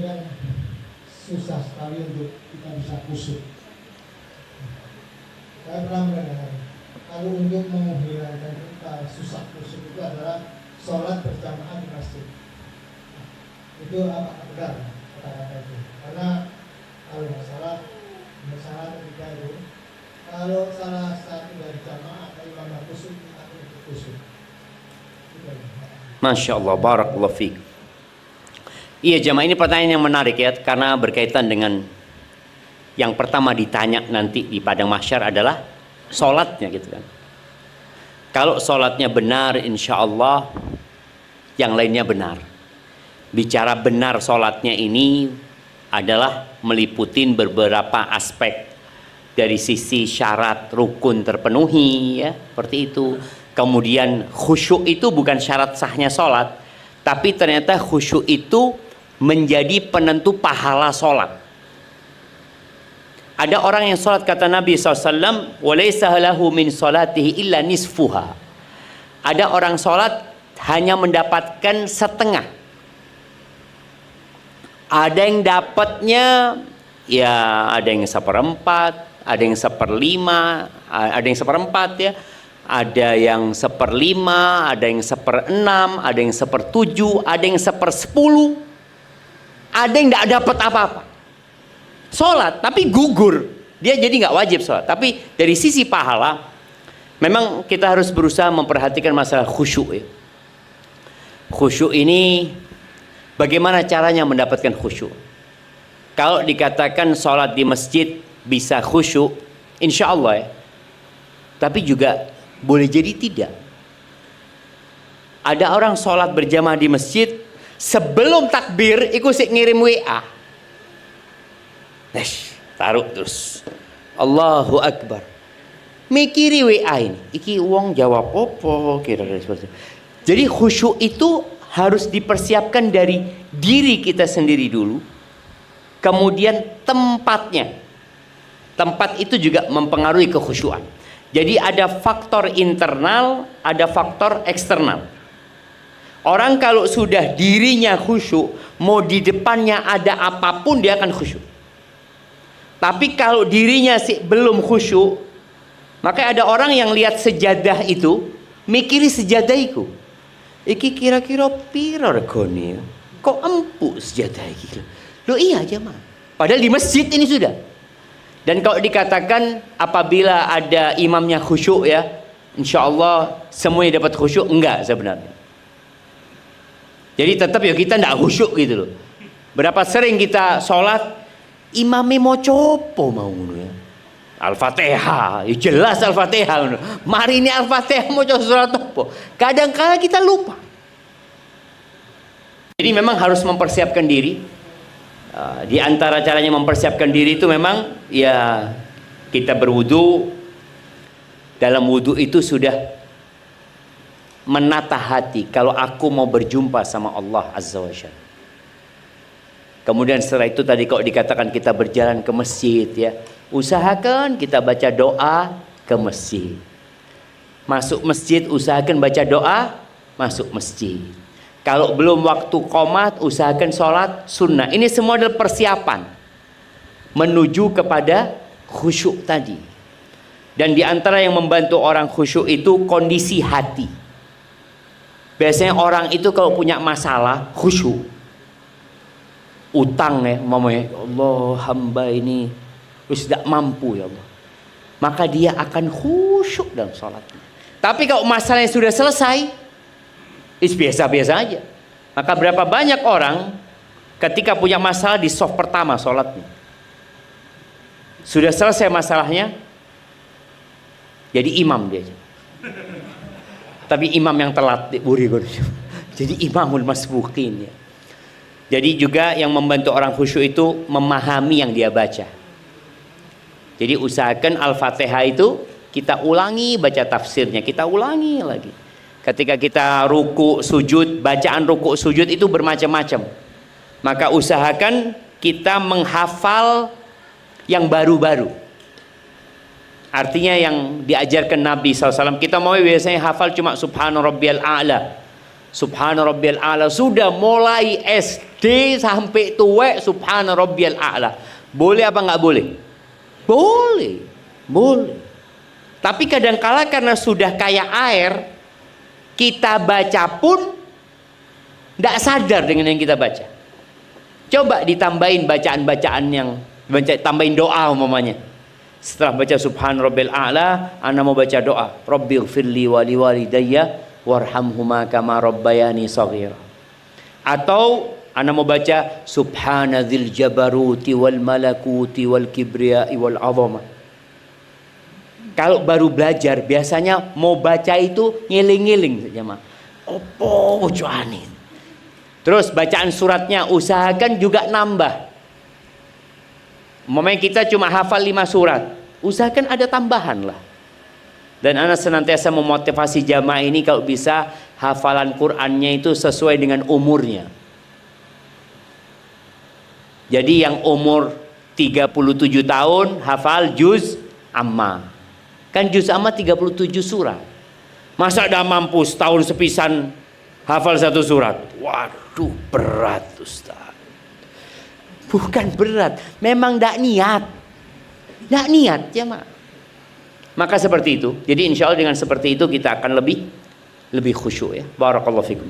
yang susah sekali untuk kita bisa khusyuk. Saya pernah mendengar kalau untuk menghilangkan kita susah khusyuk itu adalah sholat berjamaah di masjid. Itu apa benar kata-kata itu? Karena kalau masalah ketika itu, kalau salah satu dari jamaah atau imam khusyuk, kita akan khusyuk. Masya Allah, barakallahu fiik. Iya jamaah, ini pertanyaan yang menarik ya, karena berkaitan dengan yang pertama ditanya nanti di padang mahsyar adalah sholatnya gitu kan. Kalau sholatnya benar, insya Allah yang lainnya benar. Bicara benar sholatnya ini adalah meliputin beberapa aspek. Dari sisi syarat rukun terpenuhi ya, seperti itu. Kemudian khusyuk itu bukan syarat sahnya sholat, tapi ternyata khusyuk itu menjadi penentu pahala sholat. Ada orang yang sholat, kata Nabi SAW, walaysa lahu min sholatihi illa nisfuha. Ada orang sholat hanya mendapatkan setengah. Ada yang dapatnya ya, ada yang seperempat, ada yang seperlima, ada yang seperempat ya, ada yang seperlima, ada yang seperenam, ada yang sepertujuh, ada yang sepersepuluh, ada yang tidak dapat apa-apa. Sholat tapi gugur, dia jadi nggak wajib sholat. Tapi dari sisi pahala, memang kita harus berusaha memperhatikan masalah khusyuk ya. Khusyuk ini bagaimana caranya mendapatkan khusyuk? Kalau dikatakan sholat di masjid bisa khusyuk, insya Allah ya. Tapi juga boleh jadi tidak. Ada orang sholat berjamaah di masjid, sebelum takbir ikut ngirim WA. Taruh terus Allahu Akbar, mikiri WA ini, iki uang jawab apa kira-kira seperti itu. Jadi khusyuk itu harus dipersiapkan dari diri kita sendiri dulu. Kemudian tempatnya, tempat itu juga mempengaruhi kekhusyuan. Jadi ada faktor internal, ada faktor eksternal. Orang kalau sudah dirinya khusyuk, mau di depannya ada apapun dia akan khusyuk. Tapi kalau dirinya sih belum khusyuk, maka ada orang yang lihat sejadah itu, mikiri sejadah itu, iki kira-kira piro regane? Kok empuk sejadah iki? Loh iya jemaah. Padahal di masjid ini sudah. Dan kalau dikatakan apabila ada imamnya khusyuk ya, insya Allah semuanya dapat khusyuk, enggak sebenarnya. Jadi tetap ya kita enggak khusyuk gitu loh. Berapa sering kita sholat, imamnya mau copo mau ya. Al-Fatihah, ya jelas Al-Fatihah. Mari ini Al-Fatihah mau coba surat apa? Kadang-kadang kita lupa. Jadi memang harus mempersiapkan diri. Di antara caranya mempersiapkan diri itu memang ya kita berwudu. Dalam wudu itu sudah menata hati, kalau aku mau berjumpa sama Allah Azza wa Jalla. Kemudian setelah itu tadi kalau dikatakan kita berjalan ke masjid ya, usahakan kita baca doa ke masjid. Masuk masjid usahakan baca doa masuk masjid. Kalau belum waktu qomat usahakan sholat sunnah. Ini semua adalah persiapan menuju kepada khusyuk tadi. Dan di antara yang membantu orang khusyuk itu kondisi hati. Biasanya orang itu kalau punya masalah khusyuk, utang ya, mamanya Allah hamba ini tidak mampu ya Allah, maka dia akan khusyuk dalam sholatnya. Tapi kalau masalahnya sudah selesai, biasa-biasa aja. Maka berapa banyak orang ketika punya masalah di soft pertama sholatnya, sudah selesai masalahnya jadi imam dia, tapi imam yang telat jadi imamul masbuqin ya. Jadi juga yang membantu orang khusyuk itu memahami yang dia baca. Jadi usahakan Al-Fatihah itu kita ulangi baca tafsirnya, kita ulangi lagi. Ketika kita ruku sujud, bacaan ruku sujud itu bermacam-macam. Maka usahakan kita menghafal yang baru-baru. Artinya yang diajarkan Nabi SAW. Kita mau biasanya hafal cuma Subhana Rabbiyal A'la, Subhana rabbiyal a'la. Sudah mulai SD sampai tuwek subhana rabbiyal a'la. Boleh apa nggak boleh? Boleh. Boleh. Tapi kadangkala karena sudah kayak air, kita baca pun tidak sadar dengan yang kita baca. Coba ditambahin bacaan-bacaan yang tambahin doa umpamanya. Setelah baca subhan rabbil a'la, ana mau baca doa, rabbighfirli wa liwalidayya warhamhuma kama rabbayani shaghira. Atau ana mau baca subhanadzil jabaruti wal malakuti wal kibriyai wal azama. Kalau baru belajar biasanya mau baca itu ngiling-ngiling saja mah. Opo wujuane. Terus bacaan suratnya usahakan juga nambah. Umpamanya kita cuma hafal 5 surat, usahakan ada tambahan lah. Dan ana senantiasa memotivasi jamaah ini kalau bisa hafalan Qur'annya itu sesuai dengan umurnya. Jadi yang umur 37 tahun hafal juz amma. Kan juz amma 37 surat. Masa dah mampu setahun sepisan hafal 1 surat? Waduh, berat Ustaz. Bukan berat, memang tidak niat. Tidak niat ya mak. Maka seperti itu. Jadi insya Allah dengan seperti itu kita akan lebih khusyuk ya. Barakallahu fikum.